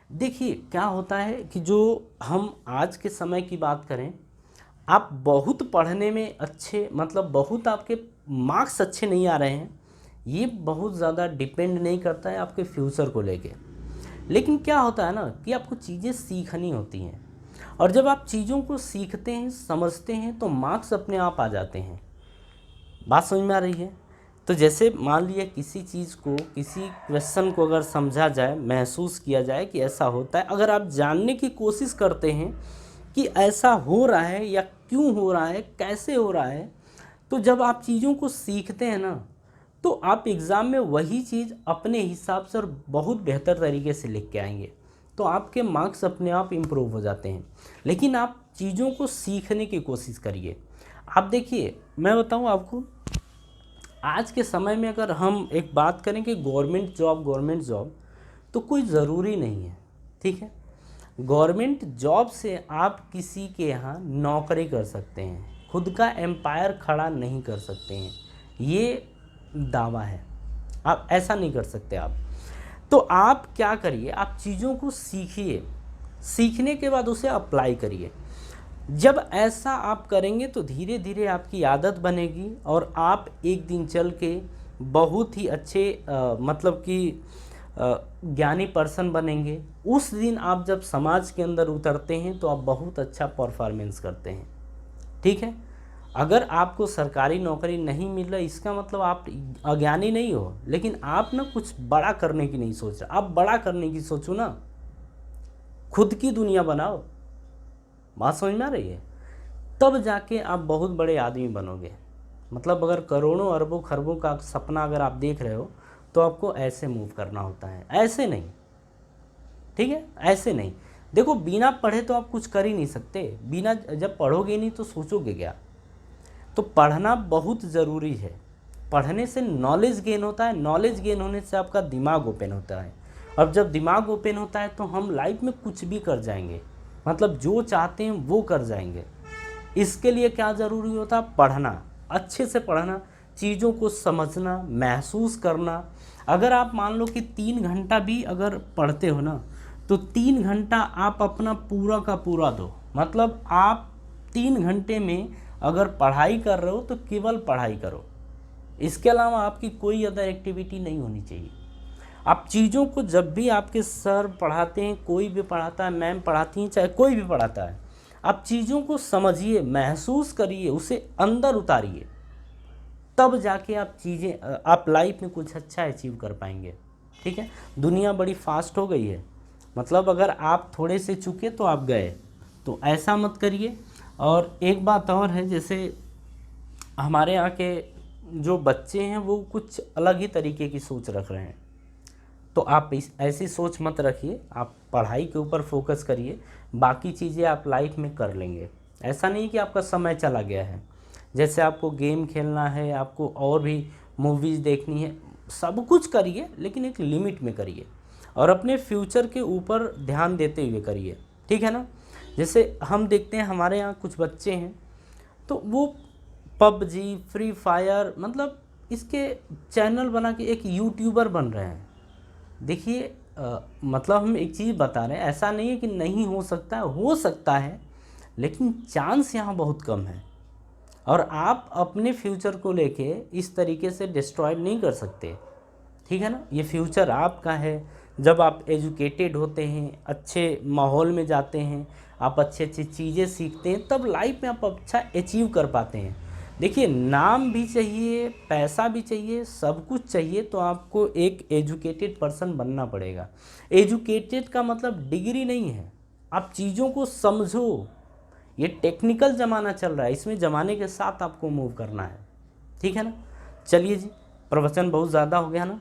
देखिए क्या होता है कि जो हम आज के समय की बात करें, आप बहुत पढ़ने में अच्छे, मतलब बहुत आपके मार्क्स अच्छे नहीं आ रहे हैं, ये बहुत ज़्यादा डिपेंड नहीं करता है आपके फ्यूचर को लेके। लेकिन क्या होता है ना कि आपको चीज़ें सीखनी होती हैं, और जब आप चीज़ों को सीखते हैं, समझते हैं, तो मार्क्स अपने आप आ जाते हैं। बात समझ में आ रही है? तो जैसे मान लिया किसी चीज़ को, किसी क्वेश्चन को अगर समझा जाए, महसूस किया जाए कि ऐसा होता है, अगर आप जानने की कोशिश करते हैं कि ऐसा हो रहा है या क्यों हो रहा है, कैसे हो रहा है, तो जब आप चीज़ों को सीखते हैं ना, तो आप एग्ज़ाम में वही चीज़ अपने हिसाब से और बहुत बेहतर तरीके से लिख के आएंगे, तो आपके मार्क्स अपने आप इम्प्रूव हो जाते हैं। लेकिन आप चीज़ों को सीखने की कोशिश करिए। आप देखिए, मैं बताऊं आपको, आज के समय में अगर हम एक बात करें कि गवर्नमेंट जॉब तो कोई ज़रूरी नहीं है, ठीक है। गवर्नमेंट जॉब से आप किसी के यहाँ नौकरी कर सकते हैं, खुद का एम्पायर खड़ा नहीं कर सकते हैं, ये दावा है। आप ऐसा नहीं कर सकते आप। तो आप क्या करिए, आप चीज़ों को सीखिए, सीखने के बाद उसे अप्लाई करिए। जब ऐसा आप करेंगे तो धीरे धीरे आपकी आदत बनेगी और आप एक दिन चल के बहुत ही अच्छे मतलब कि ज्ञानी पर्सन बनेंगे। उस दिन आप जब समाज के अंदर उतरते हैं तो आप बहुत अच्छा परफॉर्मेंस करते हैं, ठीक है। अगर आपको सरकारी नौकरी नहीं मिल रहा, इसका मतलब आप अज्ञानी नहीं हो, लेकिन आप ना कुछ बड़ा करने की नहीं सोच रहे। आप बड़ा करने की सोचो ना, खुद की दुनिया बनाओ। बात समझ में आ रही है? तब जाके आप बहुत बड़े आदमी बनोगे। मतलब अगर करोड़ों अरबों खरबों का सपना अगर आप देख रहे हो, तो आपको ऐसे मूव करना होता है, ऐसे नहीं, ठीक है, ऐसे नहीं। देखो, बिना पढ़े तो आप कुछ कर ही नहीं सकते। बिना जब पढ़ोगे नहीं तो सोचोगे क्या? तो पढ़ना बहुत ज़रूरी है। पढ़ने से नॉलेज गेन होता है, नॉलेज गेन होने से आपका दिमाग ओपन होता है, और जब दिमाग ओपन होता है तो हम लाइफ में कुछ भी कर जाएंगे, मतलब जो चाहते हैं वो कर जाएंगे। इसके लिए क्या ज़रूरी होता है? पढ़ना, अच्छे से पढ़ना, चीज़ों को समझना, महसूस करना। अगर आप मान लो कि 3 घंटा भी अगर पढ़ते हो ना, तो 3 घंटा आप अपना पूरा का पूरा दो। मतलब आप 3 घंटे में अगर पढ़ाई कर रहे हो तो केवल पढ़ाई करो, इसके अलावा आपकी कोई अदर एक्टिविटी नहीं होनी चाहिए। आप चीज़ों को, जब भी आपके सर पढ़ाते हैं, कोई भी पढ़ाता है, मैम पढ़ाती हैं, चाहे कोई भी पढ़ाता है, आप चीज़ों को समझिए, महसूस करिए, उसे अंदर उतारिए, तब जाके आप चीज़ें, आप लाइफ में कुछ अच्छा अचीव कर पाएंगे, ठीक है। दुनिया बड़ी फास्ट हो गई है, मतलब अगर आप थोड़े से चुके तो आप गए, तो ऐसा मत करिए। और एक बात और है, जैसे हमारे यहाँ के जो बच्चे हैं वो कुछ अलग ही तरीके की सोच रख रहे हैं, तो आप ऐसी सोच मत रखिए। आप पढ़ाई के ऊपर फोकस करिए, बाकी चीज़ें आप लाइफ में कर लेंगे। ऐसा नहीं कि आपका समय चला गया है। जैसे आपको गेम खेलना है, आपको और भी मूवीज़ देखनी है, सब कुछ करिए, लेकिन एक लिमिट में करिए, और अपने फ्यूचर के ऊपर ध्यान देते हुए करिए, ठीक है ना। जैसे हम देखते हैं हमारे यहाँ कुछ बच्चे हैं, तो वो पबजी, फ्री फायर, मतलब इसके चैनल बना के एक यूट्यूबर बन रहे हैं। देखिए मतलब हम एक चीज़ बता रहे हैं, ऐसा नहीं है कि नहीं हो सकता है, हो सकता है, लेकिन चांस यहाँ बहुत कम है। और आप अपने फ्यूचर को लेके इस तरीके से डिस्ट्रॉय नहीं कर सकते, ठीक है ना। ये फ्यूचर आपका है। जब आप एजुकेटेड होते हैं, अच्छे माहौल में जाते हैं, आप अच्छी अच्छी चीज़ें सीखते हैं, तब लाइफ में आप अच्छा अचीव कर पाते हैं। देखिए, नाम भी चाहिए, पैसा भी चाहिए, सब कुछ चाहिए, तो आपको एक एजुकेटेड पर्सन बनना पड़ेगा। एजुकेटेड का मतलब डिग्री नहीं है, आप चीज़ों को समझो। ये टेक्निकल ज़माना चल रहा है, इसमें ज़माने के साथ आपको मूव करना है, ठीक है ना। चलिए जी, प्रवचन बहुत ज़्यादा हो गया ना,